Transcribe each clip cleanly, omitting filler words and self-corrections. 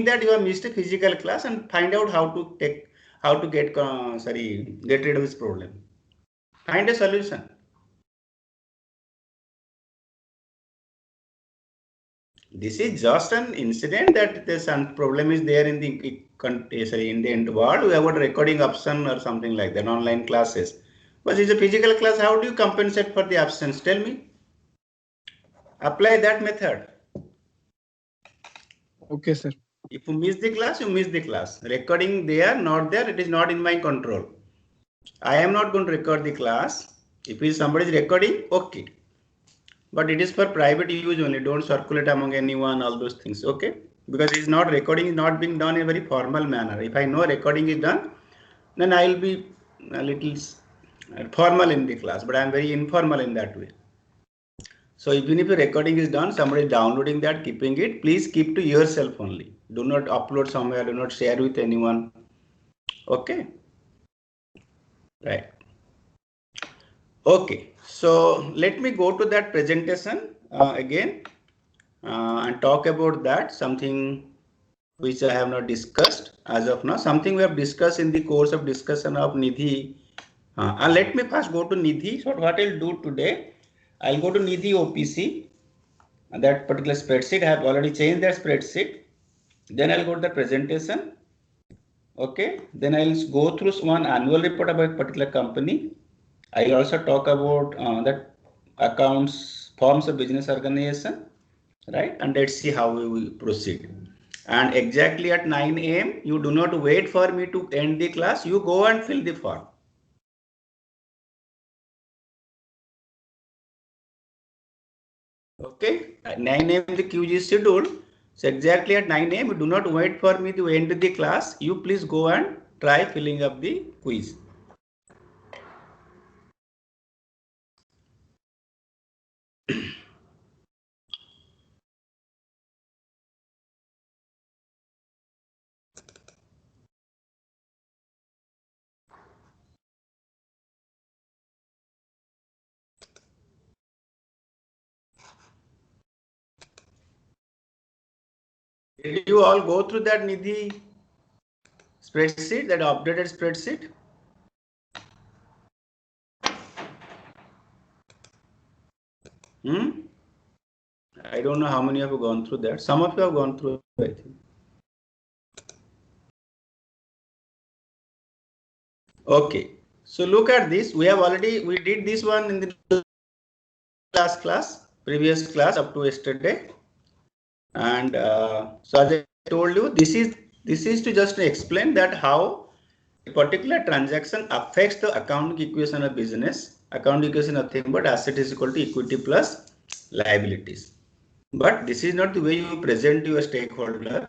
that you have missed a physical class and find out how to get rid of this problem. Find a solution. This is just an incident that some problem is there in the world. We have got recording option or something like that, online classes. But it's a physical class. How do you compensate for the absence? Tell me. Apply that method. Okay, sir. If you miss the class, you miss the class. Recording there, not there, it is not in my control. I am not going to record the class. If somebody is recording, okay. But it is for private use only. Don't circulate among anyone, all those things, okay? Because it's not recording is not being done in a very formal manner. If I know recording is done, then I will be a little formal in the class, but I am very informal in that way. So even if a recording is done, somebody is downloading that, keeping it, please keep to yourself only. Do not upload somewhere, do not share with anyone. Okay. Right. Okay. So let me go to that presentation again and talk about that, something which I have not discussed as of now, something we have discussed in the course of discussion of Nidhi. And let me first go to Nidhi. So what I'll do today, I'll go to Nidhi OPC, that particular spreadsheet. I have already changed that spreadsheet. Then I'll go to the presentation. Okay. Then I'll go through one annual report about a particular company. I'll also talk about that accounts, forms of business organization, right? And let's see how we will proceed. And exactly at 9 a.m., you do not wait for me to end the class. You go and fill the form. Okay, at 9 a.m. the quiz is scheduled. So exactly at 9 a.m. you do not wait for me to end the class. You please go and try filling up the quiz. Did you all go through that Nidhi spreadsheet, that updated spreadsheet? I don't know how many of you have gone through that. Some of you have gone through, I think. Okay, so look at this. We did this one in the previous class up to yesterday. And so as I told you, this is to just explain that how a particular transaction affects the accounting equation of business. Accounting equation is nothing but asset is equal to equity plus liabilities. But this is not the way you present to a stakeholder.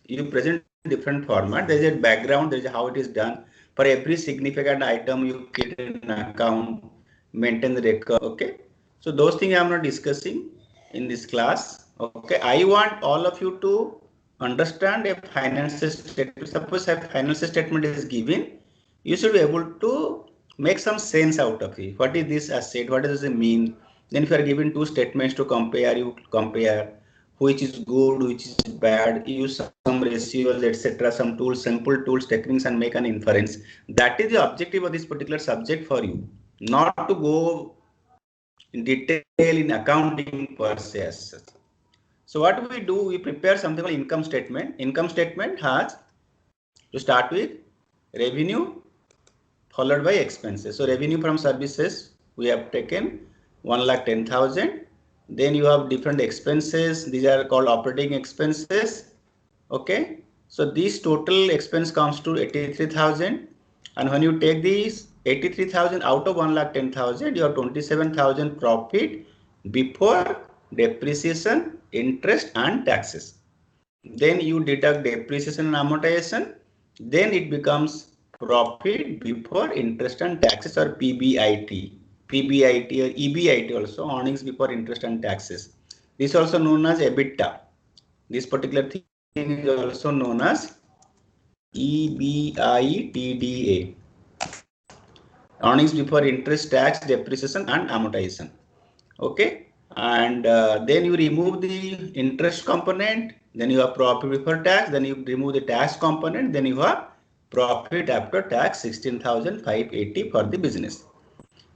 You present different format. There is a background. There is how it is done. For every significant item, you create an account, maintain the record. Okay. So those things I am not discussing in this class. Okay. I want all of you to understand a financial statement. Suppose a financial statement is given, you should be able to make some sense out of it. What is this asset? What does it mean? Then if you are given two statements to compare, you compare which is good, which is bad, use some ratios, etc., some tools, simple tools, techniques, and make an inference. That is the objective of this particular subject for you, not to go in detail in accounting per se as such. So what we do, we prepare something called income statement. Income statement has to start with revenue followed by expenses. So revenue from services we have taken 1,10,000. Then you have different expenses. These are called operating expenses. Okay. So this total expense comes to 83,000. And when you take these 83,000 out of 1,10,000, you have 27,000 profit before depreciation, interest and taxes. Then you deduct depreciation and amortization. Then it becomes profit before interest and taxes, or PBIT. PBIT or EBIT also, earnings before interest and taxes. This is also known as EBITDA. This particular thing is also known as EBITDA. Earnings before interest, tax, depreciation and amortization. Okay. and then you remove the interest component, then you have profit before tax, then you remove the tax component, then you have profit after tax 16,580 for the business.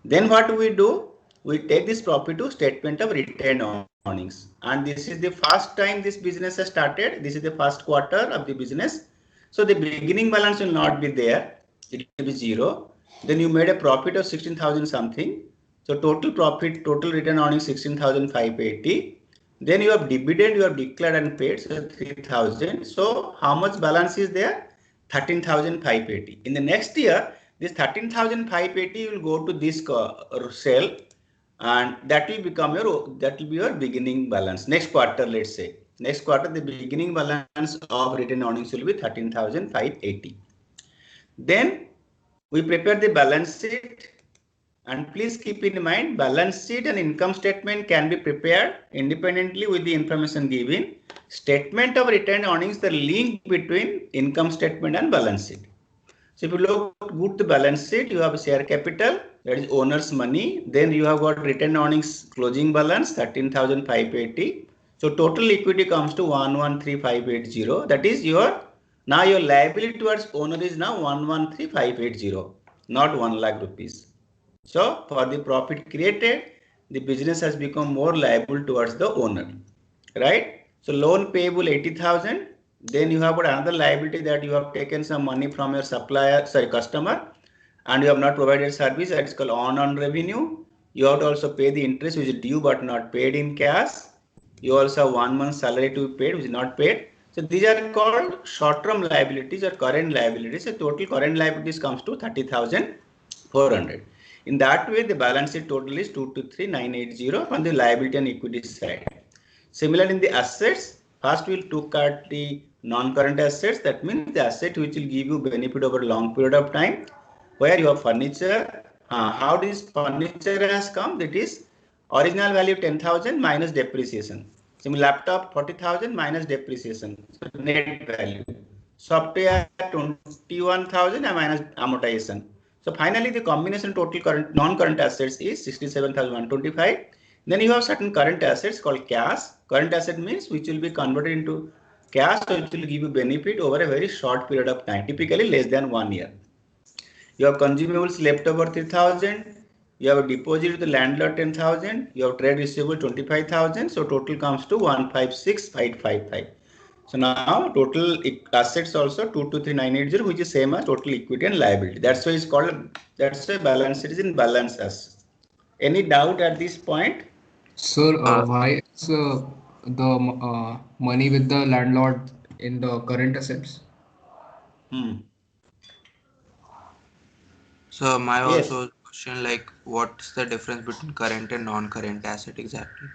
Then what do? We take this profit to statement of retained earnings, and this is the first time this business has started. This is the first quarter of the business, so the beginning balance will not be there, it will be zero. Then you made a profit of 16,000 something, so total profit, total retained earnings 16,580. Then you have dividend, you have declared and paid, so 3,000. So how much balance is there? 13,580. In the next year, this 13,580 will go to this cell, and that will become your beginning balance. Next quarter, let's say. Next quarter, the beginning balance of retained earnings will be 13,580. Then we prepare the balance sheet. And please keep in mind, balance sheet and income statement can be prepared independently with the information given. Statement of retained earnings, the link between income statement and balance sheet. So if you look good the balance sheet, you have share capital, that is owner's money. Then you have got retained earnings closing balance 13,580. So total equity comes to 113,580. That is now your liability towards owner is now 113,580, not 1 lakh rupees. So for the profit created, the business has become more liable towards the owner, right? So loan payable 80,000. Then you have got another liability that you have taken some money from your customer, and you have not provided service. That's called unearned revenue. You have to also pay the interest which is due but not paid in cash. You also have 1 month salary to be paid which is not paid. So these are called short-term liabilities or current liabilities. So total current liabilities comes to 30,400. In that way, the balance sheet total is 223,980 on the liability and equity side. Similar in the assets, first we'll look at the non-current assets. That means the asset which will give you benefit over a long period of time. Where you have furniture, how this furniture has come? That is original value 10,000 minus depreciation. Same laptop 40,000 minus depreciation. So net value. Software 21,000 and minus amortization. So finally, the combination total current non-current assets is 67,125. Then you have certain current assets called cash. Current asset means which will be converted into cash, so it will give you benefit over a very short period of time, typically less than 1 year. You have consumables left over 3,000. You have a deposit with the landlord 10,000. You have trade receivable 25,000. So total comes to 156,555. So now total assets also 223,980, which is same as total equity and liability. That's why it's called. That's why balance sheet is in balance assets. Any doubt at this point? Sir, why is the money with the landlord in the current assets? So my Yes. also question, like what's the difference between current and non-current asset exactly?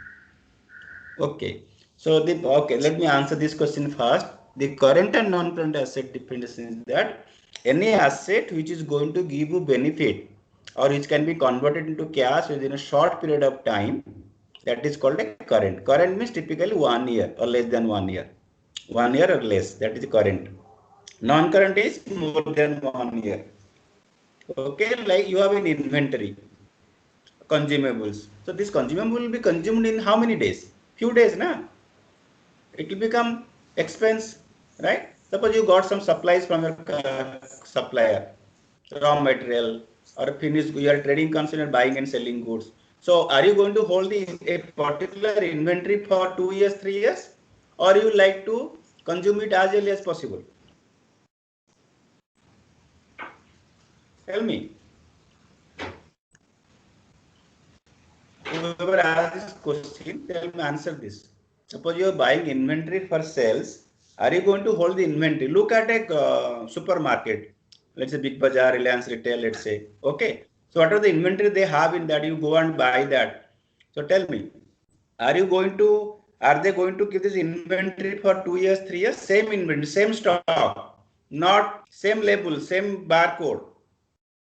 Okay. So let me answer this question first. The current and non-current asset difference is that any asset which is going to give you benefit or which can be converted into cash within a short period of time, that is called a current. Current means typically 1 year or less than 1 year. 1 year or less, that is current. Non-current is more than 1 year. Okay, like you have an inventory, consumables. So this consumable will be consumed in how many days? Few days, na? It will become expense, right? Suppose you got some supplies from your supplier, raw material or finished, you are trading concern buying and selling goods. So are you going to hold a particular inventory for 2 years, 3 years, or you like to consume it as early as possible? Tell me. Whoever asked this question, tell me, answer this. Suppose you are buying inventory for sales. Are you going to hold the inventory? Look at a supermarket. Let's say Big Bazaar, Reliance Retail, let's say. Okay. So what are the inventory they have in that? You go and buy that. So tell me, are they going to give this inventory for 2 years, 3 years? Same inventory, same stock, not same label, same barcode,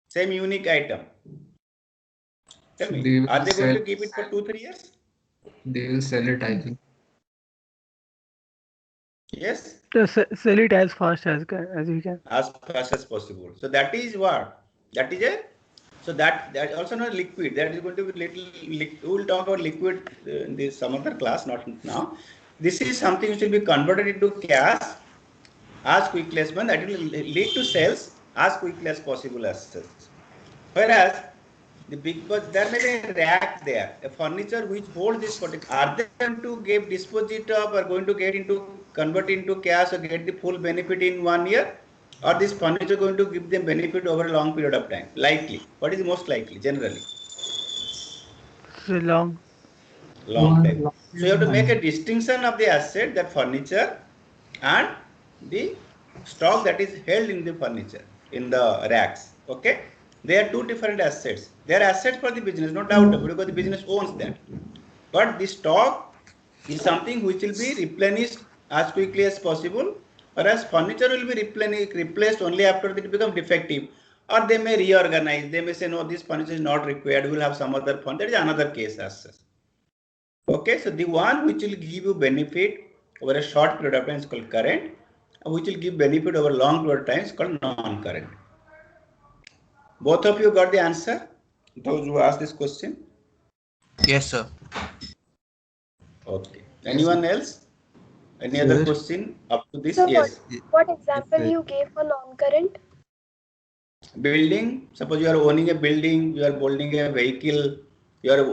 same unique item. Tell So me, they are will they going sell. to keep it for 2, 3 years? They will sell it, I think. Yes. Sell it as fast as we can. As fast as possible. So that is what? That is a So that also not liquid. That is going to be little. We will talk about liquid in this some other class, not now. This is something which will be converted into cash as quickly as possible. That will lead to sales as quickly as possible as such. Whereas but there may be a rack there, a furniture which holds this particular. Are they going to give deposit of or going to get into convert into cash or get the full benefit in 1 year? Or this furniture going to give them benefit over a long period of time? Likely. What is most likely generally? So long. Long time. So you have to make a distinction of the asset, that furniture, and the stock that is held in the furniture, in the racks. Okay? They are two different assets. They are assets for the business, no doubt, because the business owns that. But the stock is something which will be replenished as quickly as possible, whereas furniture will be replaced only after it becomes defective. Or they may reorganize. They may say, no, this furniture is not required. We will have some other furniture. That is another case as such. Okay, so the one which will give you benefit over a short period of time is called current, and which will give benefit over a long period of time is called non-current. Both of you got the answer? Those who asked this question? Yes, sir. Okay. Anyone else? Any Sir. other question up to this? So Yes. what example you gave for non-current? Building. Suppose you are owning a building, you are building a vehicle, you are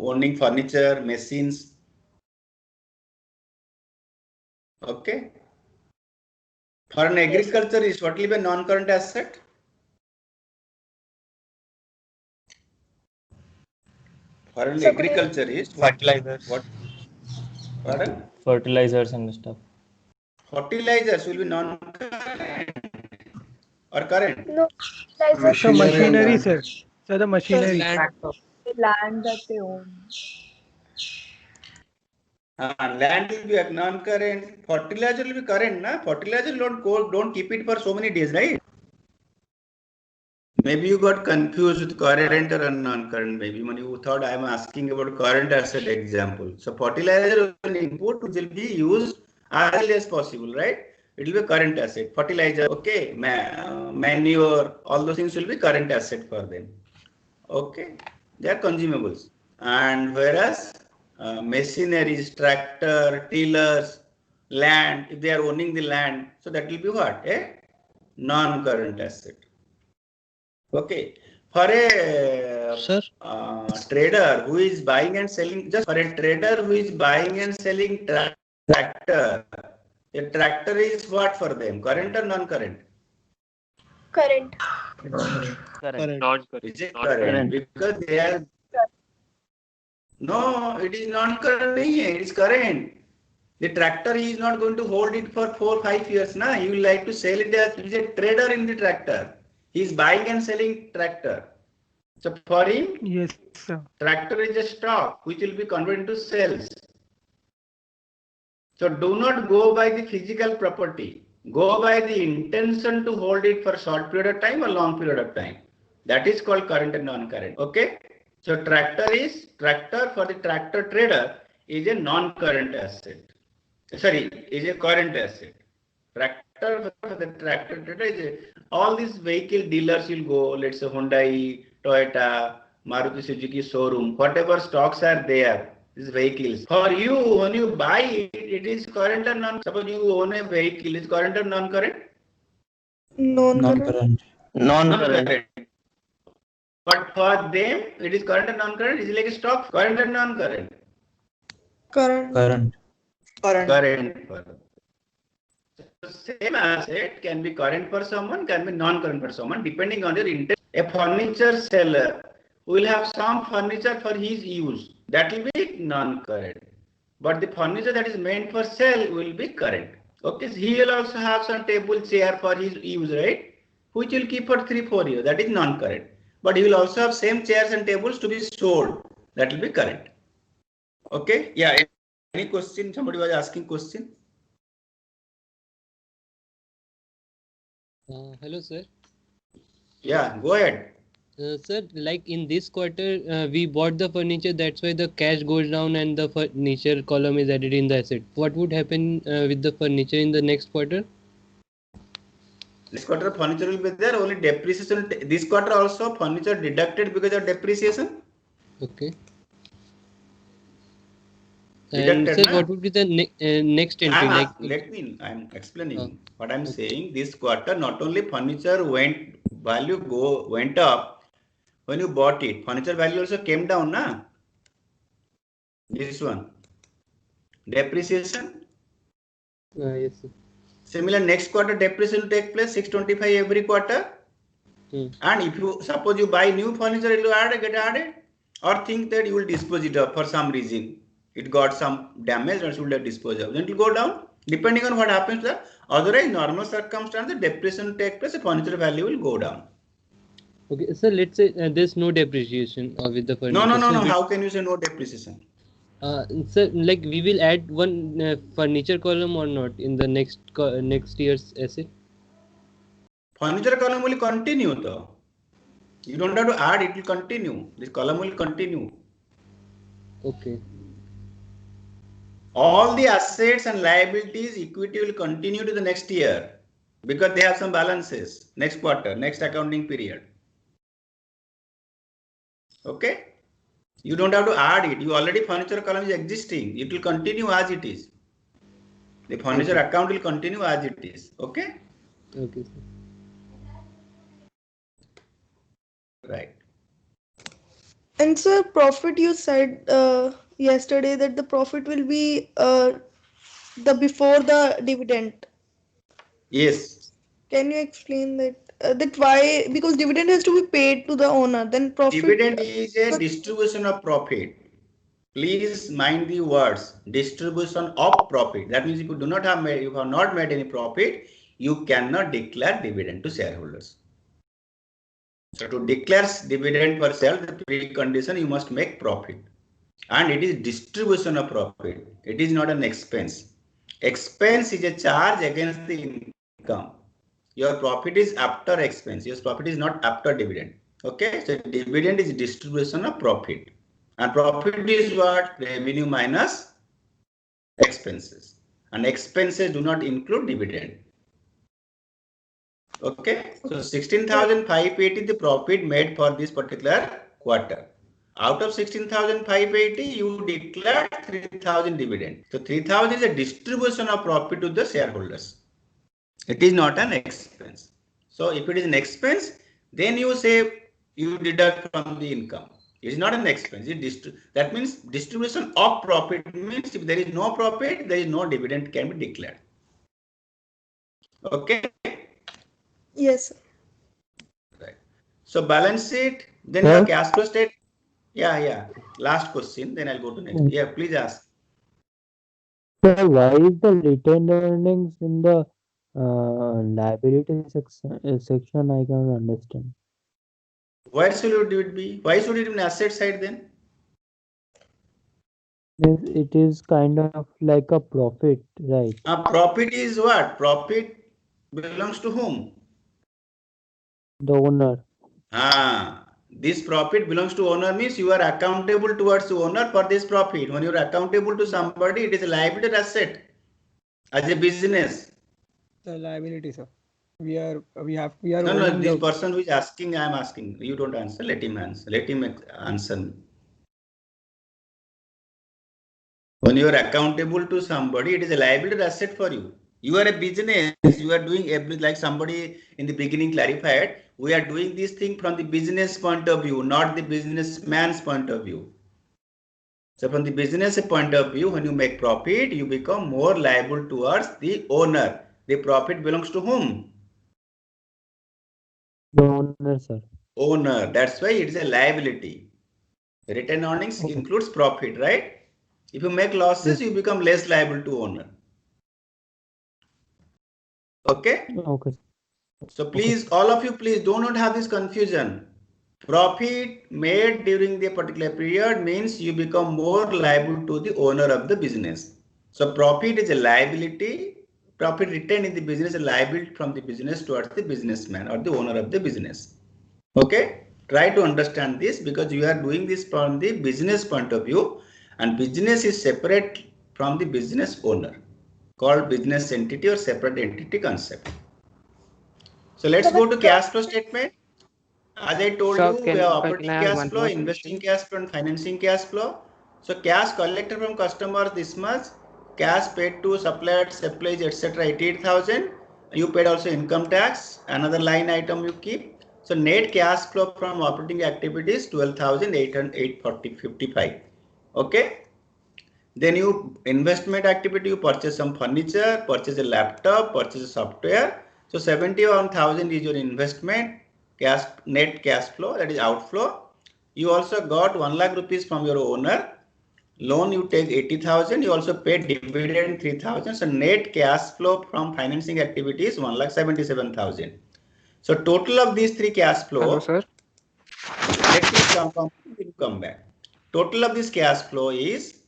owning furniture, machines. Okay. For an agriculturist, what will be a non-current asset? For an agriculturist, Fertilizers. what? Pardon? Fertilizers and stuff. Fertilizers will be non-current or current? No, So machinery, sir. So the machinery. Land that they own. Land will be a non-current. Fertilizer will be current, na? Fertilizer don't keep it for so many days, right? Maybe you got confused with current or non-current. Maybe when you thought I am asking about current asset example. So fertilizer is an input which will be used as early as possible, right? It will be a current asset. Fertilizer, okay, manure, all those things will be current asset for them. Okay, they are consumables. And whereas machineries, tractor, tillers, land, if they are owning the land, so that will be what? A non-current asset. Okay, for a trader who is buying and selling, just for a trader who is buying and selling tractor, a tractor is what for them? Current or non-current? Current. Not Is it current? Because they are. No, it is non-current. It is current. The tractor he is not going to hold it for 4 or 5 years. Nah, he will like to sell it as he is a trader in the tractor. He is buying and selling tractor. So for him, Yes, sir. tractor is a stock which will be converted into sales. So do not go by the physical property. Go by the intention to hold it for short period of time or long period of time. That is called current and non-current. Okay. So tractor for the tractor trader is a non-current asset. Sorry, is a current asset. Tractor for the tractor trader is all these vehicle dealers will go, let's say Hyundai, Toyota, Maruti Suzuki showroom, whatever stocks are there, these vehicles. For you, when you buy it, it is current or non. Suppose you own a vehicle, is current or non-current? Non-current. Non-current. But for them, it is current or non-current. It is like a stock, current or non-current. Current. Current. So same asset can be current for someone, can be non-current for someone, depending on your intent. A furniture seller will have some furniture for his use. That will be non-current. But the furniture that is meant for sale will be current. Okay, so he will also have some table chair for his use, right? Which will keep for 3-4 years. That is non-current. But he will also have same chairs and tables to be sold. That will be current. Okay. Yeah. Any question? Somebody was asking question. Hello, sir. Yeah. Go ahead. Sir, like in this quarter, we bought the furniture. That's why the cash goes down and the furniture column is added in the asset. What would happen with the furniture in the next quarter? Next quarter furniture will be there. Only depreciation. This quarter also furniture deducted because of depreciation. Okay. And Deducted, sir, na? what would be the next entry? Like, I'm explaining what I'm saying. This quarter, not only furniture went up when you bought it. Furniture value also came down, na? This one. Depreciation. yes, sir. Similar, next quarter depreciation will take place 625 every quarter. And if you suppose you buy new furniture, it will get added, or think that you will dispose it of for some reason. It got some damage and should have disposed of. Then it will go down depending on what happens to the otherwise normal circumstances. Depreciation will take place, the furniture value will go down. Okay, so let's say there's no depreciation with the furniture. No. How can you say no depreciation? Sir, like we will add one furniture column or not in the next year's asset? Furniture column will continue though. You don't have to add, it will continue. This column will continue. Okay. All the assets and liabilities, equity will continue to the next year because they have some balances next quarter, next accounting period. Okay? You don't have to add it. You already furniture column is existing. It will continue as it is. The furniture account will continue as it is. Okay? Okay, sir. Right. And sir, profit, you said yesterday that the profit will be the before the dividend. Yes. Can you explain that? That why? Because dividend has to be paid to the owner. Then profit. Dividend is a distribution of profit. Please mind the words. Distribution of profit. That means if you have not made any profit, you cannot declare dividend to shareholders. So to declare dividend for sale, the precondition you must make profit. And it is distribution of profit. It is not an expense. Expense is a charge against the income. Your profit is after expense. Your profit is not after dividend. Okay, so dividend is distribution of profit. And profit is what? Revenue minus expenses. And expenses do not include dividend. Okay, so 16,580 the profit made for this particular quarter. Out of 16,580, you declare 3,000 dividend. So 3,000 is a distribution of profit to the shareholders. It is not an expense. So if it is an expense, then you say you deduct from the income. It is not an expense. That means distribution of profit means if there is no profit, there is no dividend can be declared. Okay. Yes. Right. So balance sheet, then your cash flow statement. Yeah. Last question, then I'll go to next. Yeah, please ask. Sir, why is the retained earnings in the liability section? I can't understand. Where should it be? Why should it be an asset side then? It is kind of like a profit, right? Profit is what? Profit belongs to whom? The owner. This profit belongs to owner means you are accountable towards the owner for this profit. When you are accountable to somebody, it is a liability asset as a business. The liability, sir. We are. No. This person who is asking, I am asking. You don't answer. Let him answer. Let him answer me. When you are accountable to somebody, it is a liability asset for you. You are a business. You are doing everything like somebody in the beginning clarified. We are doing this thing from the business point of view, not the businessman's point of view. So from the business point of view, when you make profit, you become more liable towards the owner. The profit belongs to whom? The owner, sir. Owner. That's why it is a liability. Retained earnings includes profit, right? If you make losses, you become less liable to owner. Okay? Okay. So please, all of you, please do not have this confusion. Profit made during the particular period means you become more liable to the owner of the business. So profit is a liability. Profit retained in the business is a liability from the business towards the businessman or the owner of the business. Okay? Try to understand this because you are doing this from the business point of view, and business is separate from the business owner, called business entity or separate entity concept. So let's So go the to cash flow statement. As I told Sir, you, we have operating can I have cash one flow, more investing question? cash flow, and financing cash flow. So cash collected from customers this much, cash paid to suppliers, supplies, etc. 88,000. You paid also income tax. Another line item you keep. So net cash flow from operating activities 12,855. Okay. Then you investment activity, you purchase some furniture, purchase a laptop, purchase a software. So 71,000 is your investment, cash net cash flow, that is outflow. You also got 1 lakh rupees from your owner. Loan you take 80,000. You also paid dividend 3,000. So net cash flow from financing activities 1,77,000. So total of these three cash flow. Hello, sir. Let me come back. Total of this cash flow is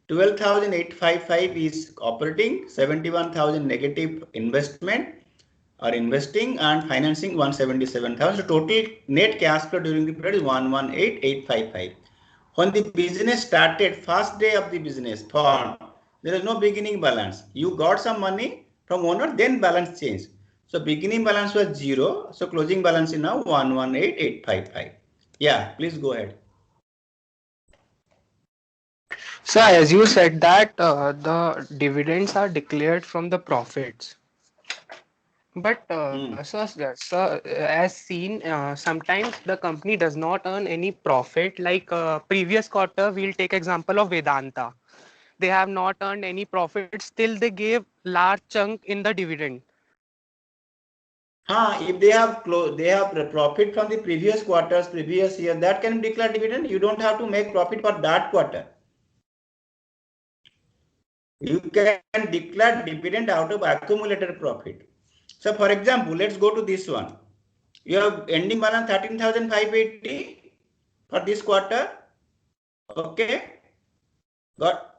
12,855 is operating, 71,000 negative investment or investing, and financing 177,000. So total net cash flow during the period is 118,855. When the business started, first day of the business, there is no beginning balance. You got some money from owner, then balance changed. So beginning balance was 0. So closing balance is now 118,855. Yeah, please go ahead. Sir, as you said that the dividends are declared from the profits. But sir, as seen, sometimes the company does not earn any profit. Like previous quarter, we'll take example of Vedanta. They have not earned any profit. Still, they gave large chunk in the dividend. If they have profit from the previous quarters, previous year, that can declare dividend. You don't have to make profit for that quarter. You can declare dividend out of accumulated profit. So for example, let's go to this one. You have ending balance 13,580 for this quarter. Okay. Got?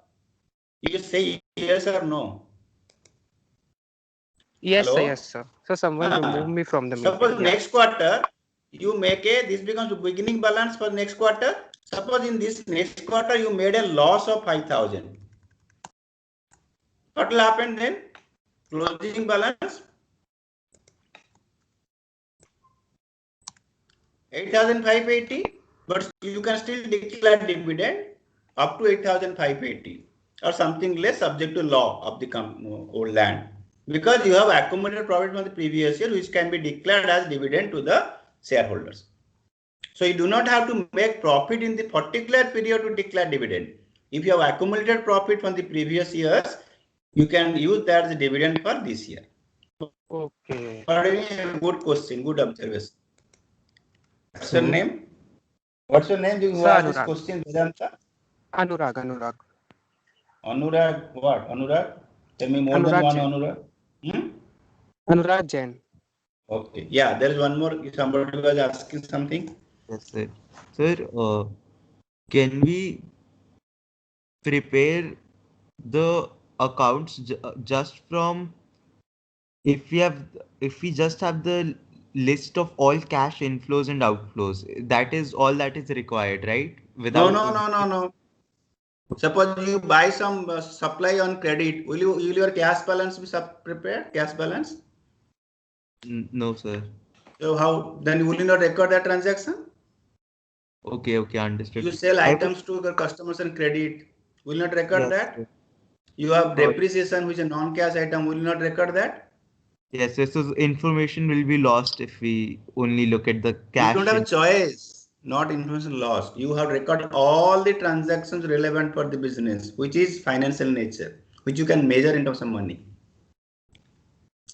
You say yes or no? Yes, Hello? sir. Yes, sir. So someone removed me from the meeting. Suppose next quarter you make this becomes beginning balance for next quarter. Suppose in this next quarter you made a loss of 5,000. What will happen then? Closing balance 8,580, but you can still declare dividend up to 8,580 or something less, subject to law of the old land, because you have accumulated profit from the previous year, which can be declared as dividend to the shareholders. So you do not have to make profit in the particular period to declare dividend. If you have accumulated profit from the previous years, you can use that as a dividend for this year. Okay. Good question, good observation. What's your name? What's your name? You Sir, asked this Anurag. question, Vedanta? Anurag. Anurag, what? Anurag? Tell me more than Anurag one Jain. Anurag. Anurag Jain. Okay. Yeah, there is one more. Somebody was asking something. Yes, sir. Sir, can we prepare the accounts just from if we just have the list of all cash inflows and outflows? That is all that is required, right? Without No. Suppose you buy some supply on credit. Will your cash balance be prepared? Cash balance? No, sir. So how then will you not record that transaction? Okay, understood. You sell items to your customers on credit. Will not record Yes, that? sir. You have depreciation, which is a non-cash item. Will not record that? Yes, so information will be lost if we only look at the cash. You don't have a choice, not information lost. You have recorded all the transactions relevant for the business, which is financial nature, which you can measure in terms of money.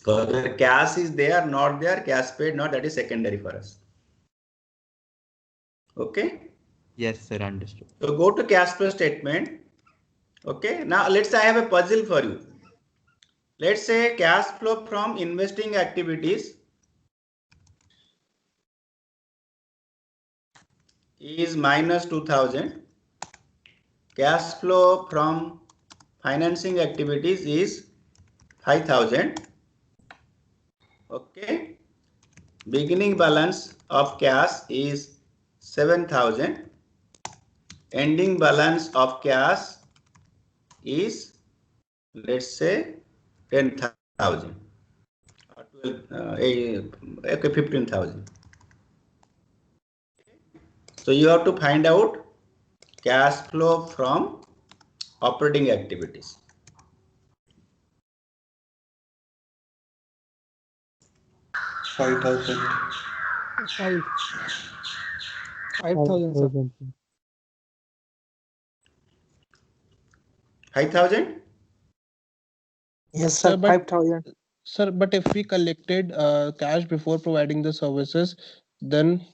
Whether cash is there, not there, cash paid, not, that is secondary for us. Okay? Yes, sir, understood. So go to cash flow statement. Okay, now let's say I have a puzzle for you. Let's say cash flow from investing activities is minus 2,000. Cash flow from financing activities is 5,000. Okay. Beginning balance of cash is 7,000. Ending balance of cash is, let's say, 10,000 or 15,000. So you have to find out cash flow from operating activities. Five. 5,000, sir. 5,000? Yes, Sir, sir. but 5,000. sir, but if we collected cash before providing the services, then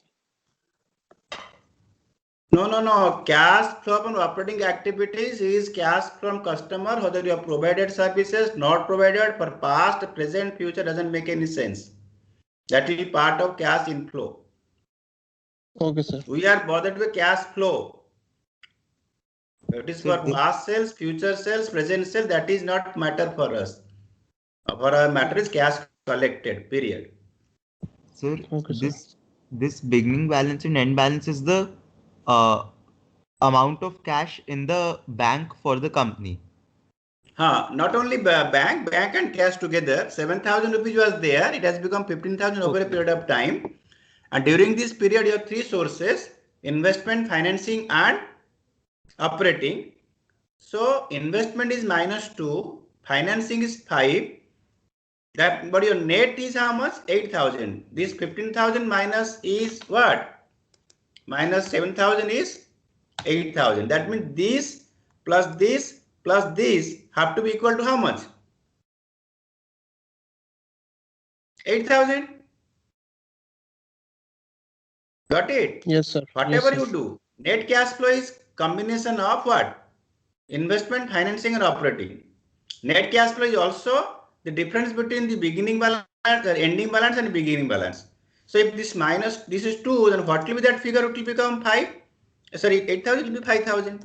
No. Cash flow from operating activities is cash from customer, whether you have provided services, not provided, for past, present, future doesn't make any sense. That will be part of cash inflow. okay, sir. We are bothered with cash flow. It is for So, past sales, future sales, present sales. That is not matter for us. For our matter is cash collected, period. sir, Okay, sir. this beginning balance and end balance is the amount of cash in the bank for the company. Not only bank and cash together, 7,000 rupees was there. It has become 15,000 over a period of time. And during this period, you have three sources: investment, financing, and operating. So investment is -2, financing is 5. But your net is how much? 8,000. This 15,000 minus is what? Minus 7,000 is 8,000. That means this plus this have to be equal to how much? 8,000. Got it? Yes, sir. Whatever Yes, you sir. do, net cash flow is combination of what? Investment, financing, and operating. Net cash flow is also the difference between the beginning balance, the ending balance, and beginning balance. So if this is 2, then what will be that figure? It will become 5. Sorry, 8,000 will be 5,000.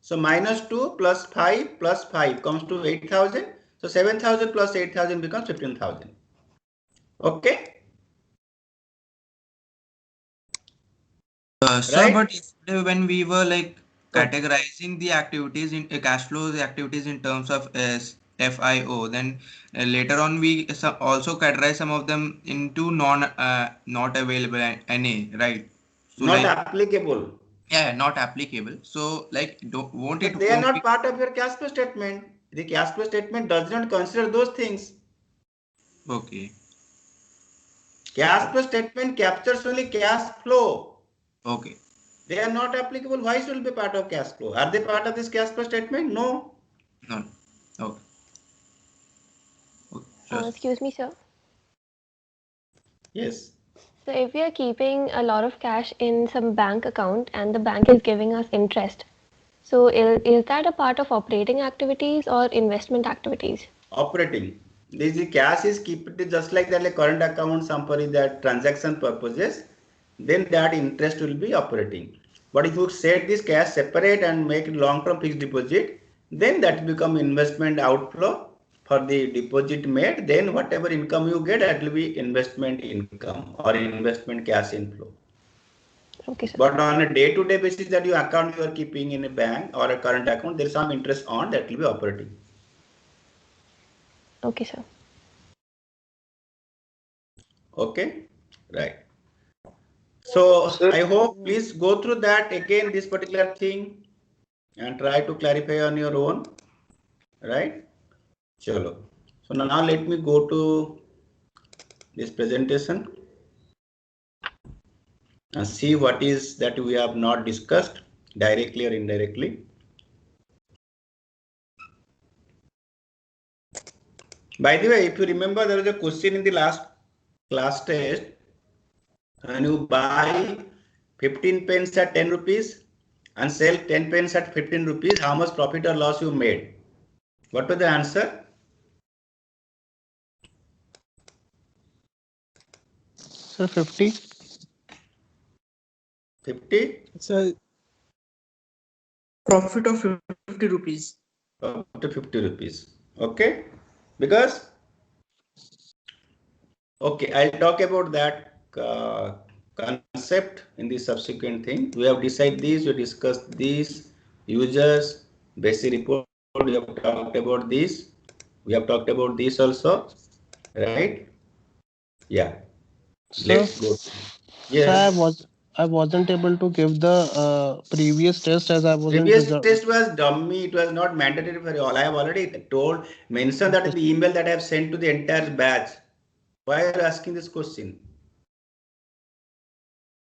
So -2 plus 5 plus 5 comes to 8,000. So 7,000 plus 8,000 becomes 15,000. Okay? Sir, Right? but yesterday when we were like categorizing the activities in cash flows activities in terms of FIO, then later on we also categorize some of them into not available NA, right? So Not like applicable. not applicable. So like won't So it they are won't not be part of your cash flow statement. The cash flow statement does not consider those things. okay? Cash flow statement captures only cash flow. Okay. They are not applicable. Why should be part of cash flow? Are they part of this cash flow statement? No. No. Okay. Sure. Excuse me, sir. Yes. So if we are keeping a lot of cash in some bank account and the bank is giving us interest, so is that a part of operating activities or investment activities? Operating. This the cash is kept it just like that, like current account, some for that transaction purposes. Then that interest will be operating. But if you set this cash separate and make it long-term fixed deposit, then that become investment outflow for the deposit made. Then whatever income you get, that will be investment income or investment cash inflow. Okay, sir. But on a day-to-day basis that your account you are keeping in a bank or a current account, there is some interest on that will be operating. Okay, sir. Okay, right. So I hope please go through that again, this particular thing, and try to clarify on your own, right? Chalo. So now let me go to this presentation and see what is that we have not discussed directly or indirectly. By the way, if you remember, there was a question in the last class test. When you buy 15 pence at 10 rupees and sell 10 pence at 15 rupees, how much profit or loss you made? What was the answer? Sir, 50. 50? So profit of 50 rupees. Up to 50 rupees. Okay? Because, okay, I'll talk about that concept in the subsequent thing. We have decided this, we discussed these users, basic report, we have talked about this. We have talked about this also, right? Yeah. Sir, Let's go. sir, Yes. I wasn't able to give the previous test as I wasn't Previous reserved. test was dummy. It was not mandatory for all. I have already mentioned that in the email that I have sent to the entire batch. Why are you asking this question?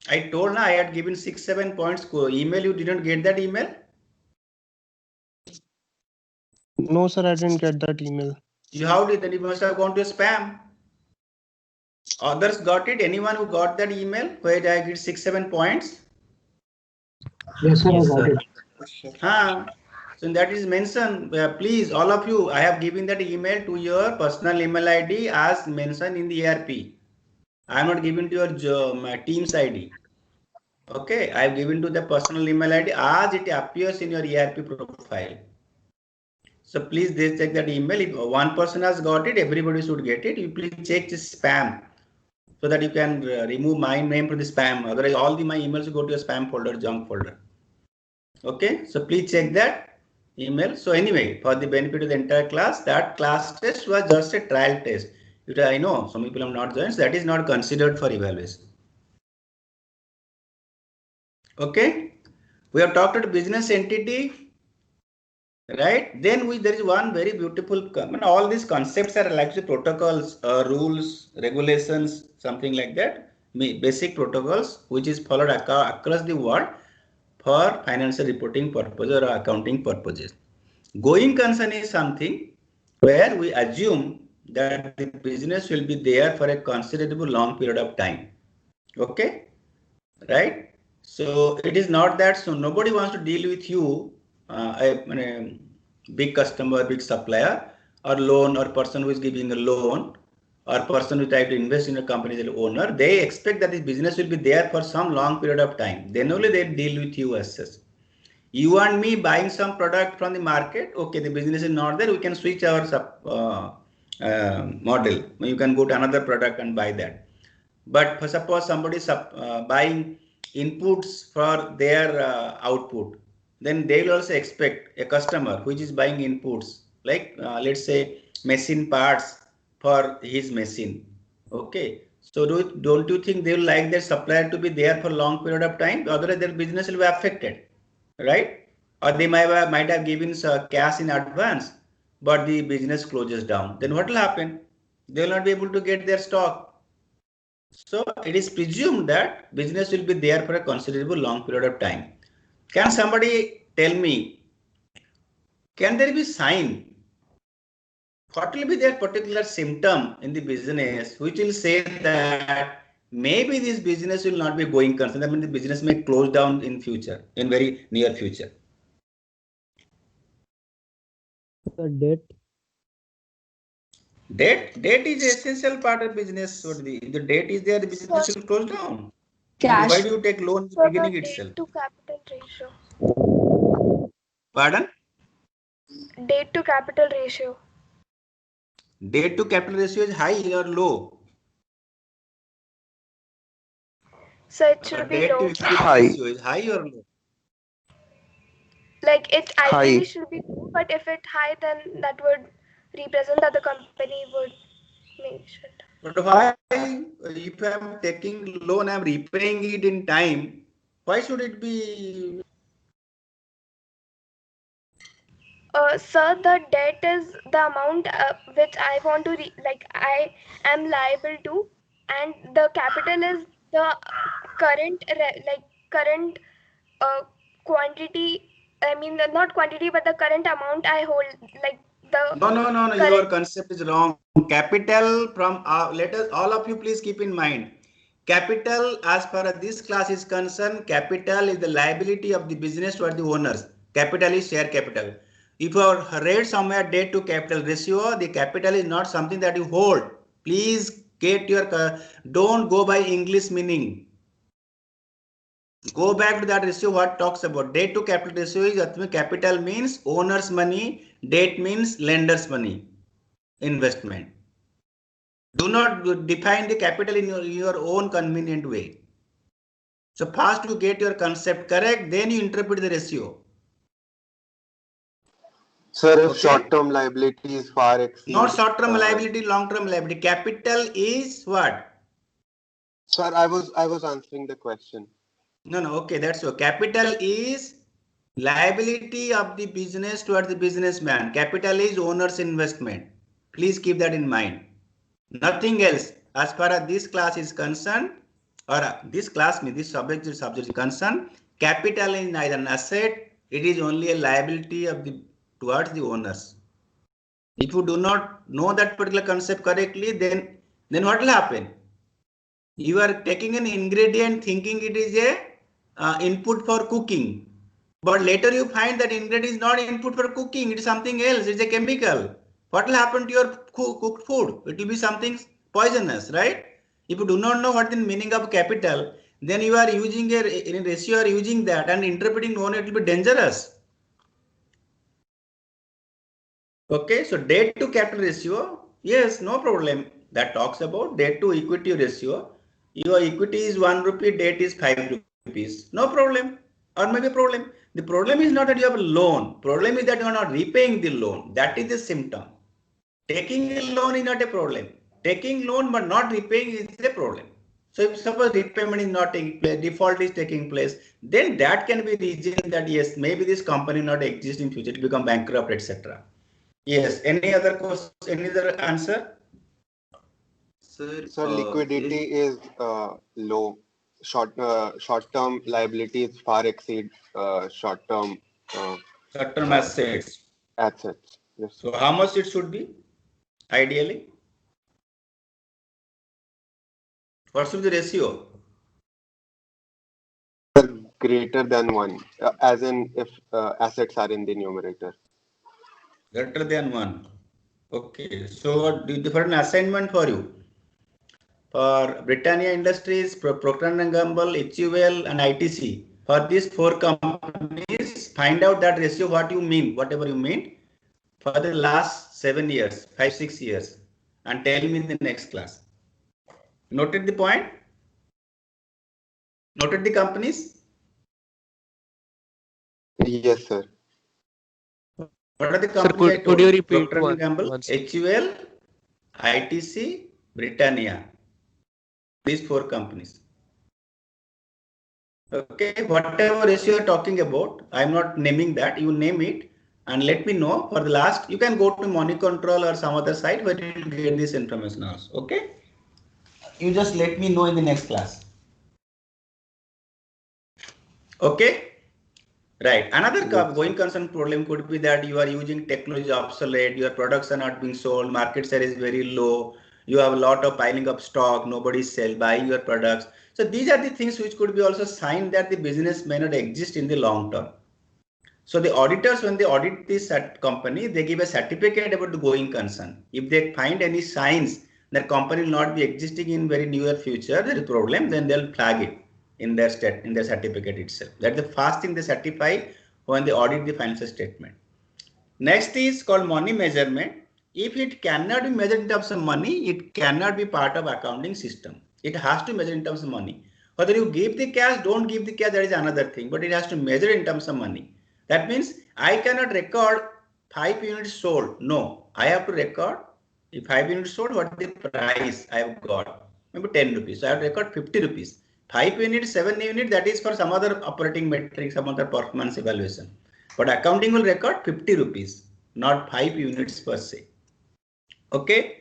I told now I had given 6-7 points email. You didn't get that email? No, sir, I didn't get that email. You how did then? You must have gone to spam. Others got it. Anyone who got that email where I get 6-7 points? Yes, sir, I got it. So that is mentioned. Please, all of you, I have given that email to your personal email ID as mentioned in the ERP. I am not giving to your my Teams ID. Okay, I have given to the personal email ID as it appears in your ERP profile. So please check that email. If one person has got it, everybody should get it. You please check the spam so that you can remove my name from the spam. Otherwise, all my emails will go to your spam folder, junk folder. Okay, so please check that email. So anyway, for the benefit of the entire class, that class test was just a trial test. I know some people have not joined, so that is not considered for evaluation. Okay, we have talked about business entity, right? Then there is one very beautiful, all these concepts are like the protocols, rules, regulations, something like that. Basic protocols which is followed across the world for financial reporting purposes or accounting purposes. Going concern is something where we assume that the business will be there for a considerable long period of time. Okay, right? So it is not that, so nobody wants to deal with you, a big customer, big supplier, or loan, or person who is giving a loan, or person who try to invest in a company as an owner. They expect that this business will be there for some long period of time. Then only they deal with you as such. You and me buying some product from the market, okay, the business is not there, we can switch our model. You can go to another product and buy that. But for suppose somebody is buying inputs for their output, then they will also expect a customer which is buying inputs, like let's say machine parts for his machine. Okay, so don't you think they will like their supplier to be there for long period of time? Otherwise their business will be affected, right? Or they might have given cash in advance, but the business closes down. Then what will happen? They will not be able to get their stock. So it is presumed that business will be there for a considerable long period of time. Can somebody tell me, can there be sign? What will be that particular symptom in the business which will say that maybe this business will not be going concern? I mean, the business may close down in future, in very near future. The debt. Debt is essential part of business. What the debt is there, the business will close down. Cash. Why do you take loan in the beginning itself? Debt to capital ratio. Pardon? Debt to capital ratio. Debt to capital ratio is high or low? So it should be debt low. to equity High. ratio is high or low? Like it ideally High. should be low, but if it's high, then that would represent that the company would mention. But why, if I'm taking loan, I'm repaying it in time, why should it be? Sir, the debt is the amount which I want to I am liable to, and the capital is the current quantity. I mean, not quantity, but the current amount I hold, like the No. Your concept is wrong. Capital from let us all of you please keep in mind. Capital, as far as this class is concerned, capital is the liability of the business toward the owners. Capital is share capital. If you are read somewhere debt to capital ratio, the capital is not something that you hold. Please get your don't go by English meaning. Go back to that ratio. What talks about debt to capital ratio is capital means owner's money, debt means lender's money, investment. Do not define the capital in your own convenient way. So first you get your concept correct, then you interpret the ratio. Sir, if Okay. short-term liabilities far exceed... Not short-term liability, long-term liability. Capital is what? Sir, I was answering the question. No, okay, that's so. Capital is liability of the business towards the businessman. Capital is owner's investment. Please keep that in mind. Nothing else. As far as this class is concerned, or this subject is concerned, capital is neither an asset, it is only a liability of the towards the owners. If you do not know that particular concept correctly, then what will happen? You are taking an ingredient thinking it is a input for cooking, but later you find that ingredient is not input for cooking, it is something else, it's a chemical. What will happen to your cooked food? It will be something poisonous, right? If you do not know what the meaning of capital, then you are using in a ratio, you are using that and interpreting only, it will be dangerous. Okay, so debt to capital ratio, yes, no problem. That talks about debt to equity ratio. Your equity is 1 rupee, debt is 5 rupees. No problem. Or maybe problem. The problem is not that you have a loan. Problem is that you are not repaying the loan. That is the symptom. Taking a loan is not a problem. Taking loan but not repaying is a problem. So if suppose repayment is not taking place, default is taking place, then that can be reason that yes, maybe this company not exist in future to become bankrupt, etc. Yes. Any other question? Any other answer? Sir, liquidity is low. Short-term liabilities far exceed short-term assets. Assets. Yes. So how much it should be? Ideally, what should be the ratio? Greater than 1, as in if assets are in the numerator. Greater than 1. Okay. So for an assignment for you. For Britannia Industries, Procter & Gamble, HUL and ITC. For these 4 companies, find out that ratio, what you mean, whatever you mean, for the last 7 years, 5-6 years, and tell me in the next class. Noted the point? Noted the companies? Yes, sir. What are the companies? Sir, could you repeat Procter & Gamble, HUL, ITC, Britannia. These 4 companies. Okay, whatever ratio you're talking about, I'm not naming that, you name it and let me know. For the last, you can go to Money Control or some other site where you will get this information also. Okay, you just let me know in the next class. Okay, right. Another going concern problem could be that you are using technology obsolete, your products are not being sold, market share is very low, you have a lot of piling up stock, nobody is buying your products. So these are the things which could be also sign that the business may not exist in the long term. So the auditors, when they audit this company, they give a certificate about the going concern. If they find any signs that company will not be existing in very near future, there is a problem, then they'll flag it in their certificate itself. That's the first thing they certify when they audit the financial statement. Next is called money measurement. If it cannot be measured in terms of money, it cannot be part of accounting system. It has to measure in terms of money. Whether you give the cash, don't give the cash, that is another thing, but it has to measure in terms of money. That means I cannot record 5 units sold. No, I have to record if 5 units sold, what is the price I have got? Maybe 10 rupees. So I have to record 50 rupees. 5 units, 7 units, that is for some other operating metric, some other performance evaluation. But accounting will record 50 rupees, not 5 units per se. Okay.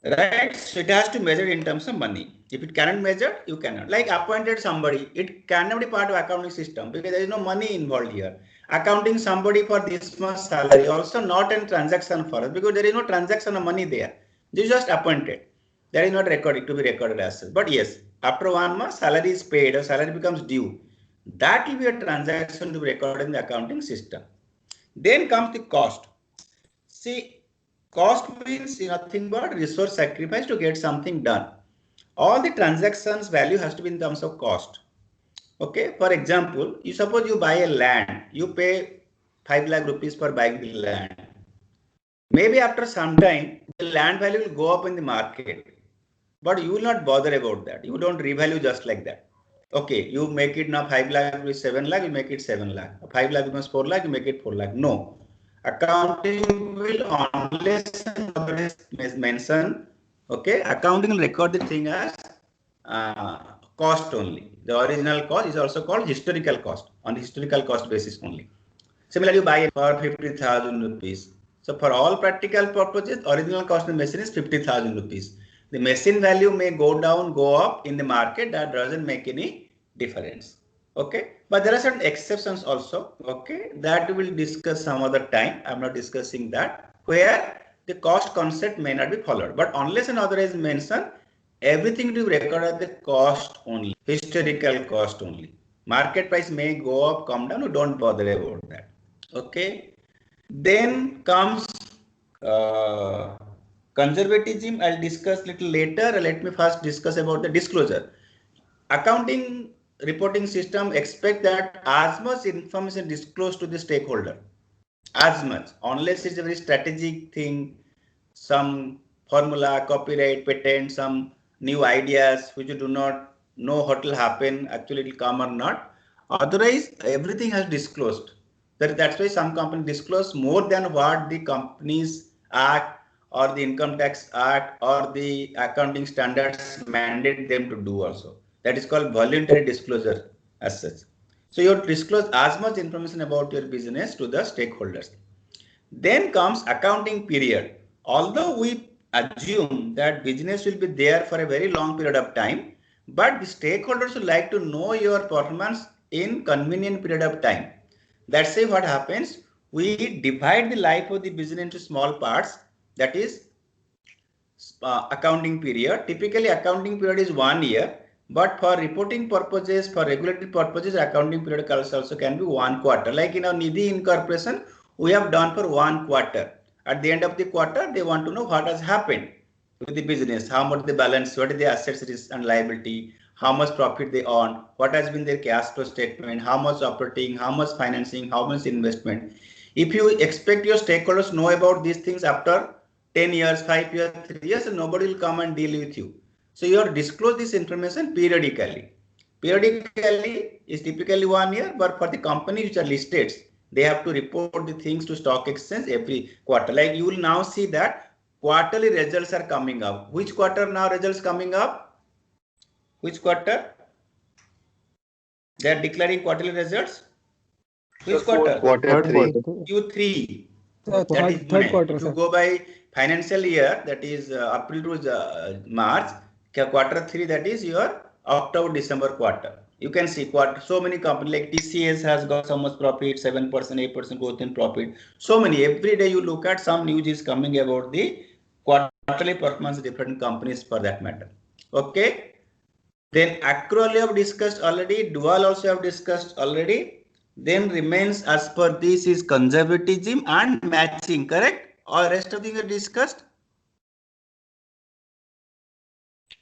Right. So it has to measure in terms of money. If it cannot measure, you cannot. Like appointed somebody, it cannot be part of accounting system because there is no money involved here. Accounting somebody for this much salary, also not a transaction for us because there is no transaction of money there. This is just appointed. That is not recorded to be recorded as such. But yes, after 1 month, salary is paid or salary becomes due. That will be a transaction to be recorded in the accounting system. Then comes the cost. See, cost means nothing but resource sacrifice to get something done. All the transactions value has to be in terms of cost. Okay, for example, you suppose you buy a land, you pay 5 lakh rupees for buying the land. Maybe after some time, the land value will go up in the market, but you will not bother about that. You don't revalue just like that. Okay, you make it now 5 lakh with 7 lakh, you make it 7 lakh. 5 lakh becomes 4 lakh, you make it 4 lakh. No. Accounting will, unless mention, okay, accounting will record the thing as cost only. The original cost is also called historical cost, on the historical cost basis only. Similarly, you buy for 50,000 rupees. So for all practical purposes, original cost of the machine is 50,000 rupees. The machine value may go down, go up in the market. That doesn't make any difference. Okay, but there are certain exceptions also. Okay, that we will discuss some other time. I'm not discussing that, where the cost concept may not be followed. But unless and otherwise mentioned, everything to be recorded at the cost only, historical cost only. Market price may go up, come down. Don't bother about that. Okay. Then comes conservatism. I'll discuss little later. Let me first discuss about the disclosure. Accounting reporting system expect that as much information disclosed to the stakeholder, as much, unless it's a very strategic thing, some formula, copyright, patent, some new ideas which you do not know what will happen, actually it will come or not. Otherwise, everything has disclosed. That's why some companies disclose more than what the Companies Act or the Income Tax Act or the accounting standards mandate them to do also. That is called voluntary disclosure as such. So you disclose as much information about your business to the stakeholders. Then comes accounting period. Although we assume that business will be there for a very long period of time, but the stakeholders would like to know your performance in convenient period of time. That's why what happens, we divide the life of the business into small parts. That is accounting period. Typically accounting period is 1 year, but for reporting purposes, for regulatory purposes, accounting period also can be 1 quarter. Like in our Nidhi incorporation, we have done for 1 quarter. At the end of the quarter, they want to know what has happened with the business, how much the balance, what is the assets, risk and liability, how much profit they earn, what has been their cash flow statement, how much operating, how much financing, how much investment. If you expect your stakeholders to know about these things after 10 years, 5 years, 3 years, and nobody will come and deal with you. So you have to disclose this information periodically. Periodically is typically 1 year, but for the companies which are listed, they have to report the things to stock exchange every quarter. Like you will now see that quarterly results are coming up. Which quarter now results coming up? Which quarter? They are declaring quarterly results. Which quarter? Quarter three. Q3. That is third quarter. If you go by financial year, that is April to March, quarter 3, that is your October, December quarter. You can see so many companies like TCS has got so much profit, 7%, 8% growth in profit. So many, every day you look at some news is coming about the quarterly performance of different companies for that matter. Okay. Then accrual you have discussed already, dual also have discussed already. Then remains as per this is conservatism and matching, correct? All rest of things are discussed.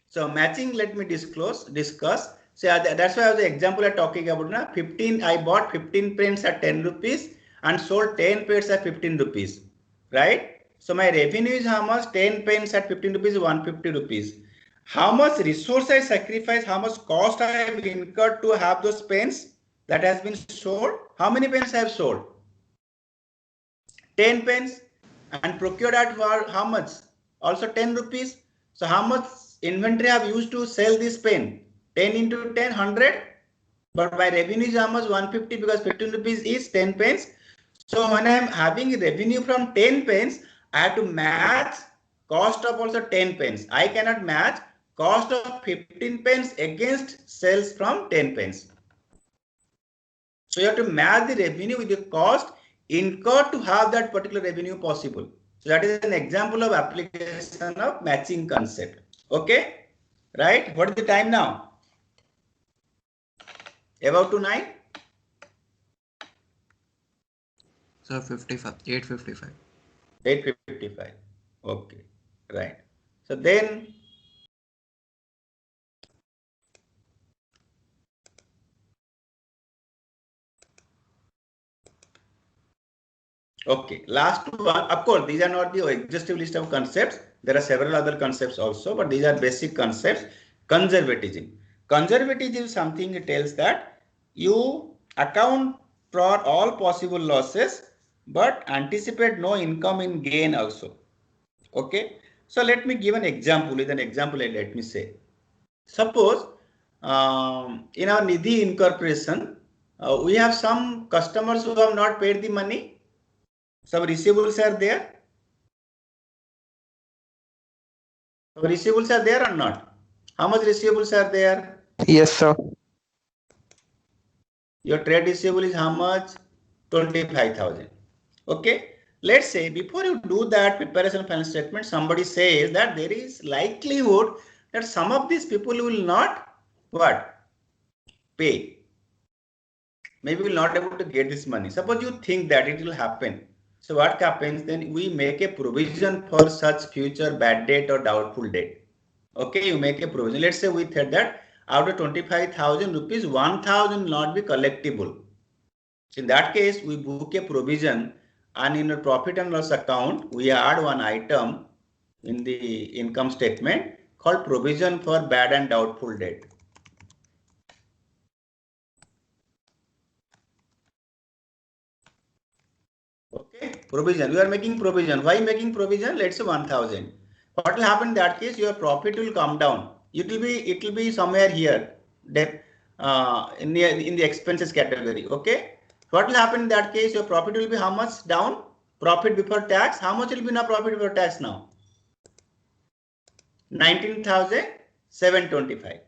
So matching, let me discuss. So that's why I was the example I'm talking about now. 15, I bought 15 pens at 10 rupees and sold 10 pens at 15 rupees, right? So my revenue is how much? 10 pens at 15 rupees, 150 rupees. How much resource I sacrifice, how much cost I have incurred to have those pens that has been sold. How many pens I have sold? 10 pens, and procured at how much? Also 10 rupees. So how much inventory I have used to sell this pen? 10 into 10, 100. But my revenue is how much? 150, because 15 rupees is 10 pens. So when I am having revenue from 10 pens, I have to match cost of also 10 pens. I cannot match cost of 15 pens against sales from 10 pens. So you have to match the revenue with the cost incurred to have that particular revenue possible. So that is an example of application of matching concept. Okay, right? What is the time now? About to 9? So 55, 8:55. 8:55. Okay, right. So then okay, last one. Of course, these are not the exhaustive list of concepts. There are several other concepts also, but these are basic concepts. Conservatism. Conservatism is something that tells that you account for all possible losses but anticipate no income in gain also. Okay. So let me give an example. With an example, let me say, suppose in our Nidhi incorporation, we have some customers who have not paid the money. Some receivables are there. Some receivables are there or not? How much receivables are there? Yes, sir. Your trade receivable is how much? 25,000. Okay. Let's say before you do that preparation of financial statement, somebody says that there is likelihood that some of these people will not what? Pay. Maybe will not able to get this money. Suppose you think that it will happen. So what happens then? We make a provision for such future bad debt or doubtful debt. Okay, you make a provision. Let's say we said that out of 25,000 rupees, 1,000 will not be collectible. So in that case, we book a provision, and in a profit and loss account, we add one item in the income statement called provision for bad and doubtful debt. Okay, provision. We are making provision. Why making provision? Let's say 1,000. What will happen in that case? Your profit will come down. It will be somewhere here, in the expenses category. Okay. What will happen in that case? Your profit will be how much down? Profit before tax. How much will be now profit before tax now? 19,725.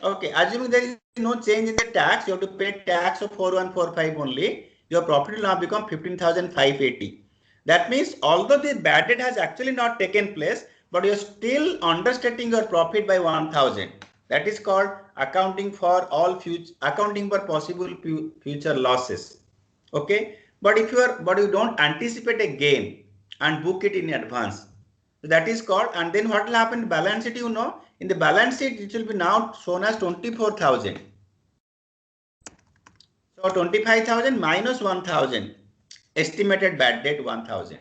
Okay. Assuming there is no change in the tax, you have to pay tax of 4,145 only. Your profit will now become 15,580. That means although the bad debt has actually not taken place, but you're still understating your profit by 1,000. That is called accounting for possible future losses. Okay, but if you don't anticipate a gain and book it in advance, so that is called. And then what will happen in balance sheet? You know, in the balance sheet it will be now shown as 24,000. So 25,000 minus 1,000, estimated bad debt 1,000.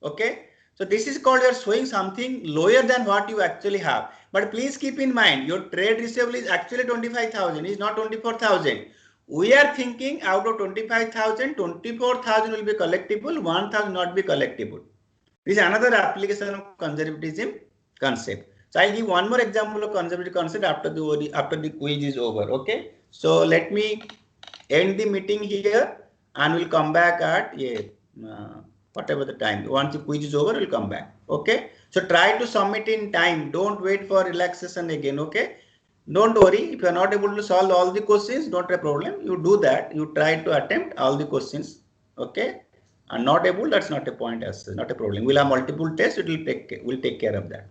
Okay. So this is called you're showing something lower than what you actually have. But please keep in mind your trade receivable is actually 25,000, is not 24,000. We are thinking out of 25,000, 24,000 will be collectible, 1,000 not be collectible. This is another application of conservatism concept. So I'll give one more example of conservative concept after the quiz is over. Okay. So let me end the meeting here and we'll come back at whatever the time. Once the quiz is over, we'll come back. Okay. So try to submit in time. Don't wait for relaxation again. Okay. Don't worry. If you are not able to solve all the questions, don't have a problem. You do that. You try to attempt all the questions. Okay. And not able, that's not a point as not a problem. We'll have multiple tests. We'll take care of that.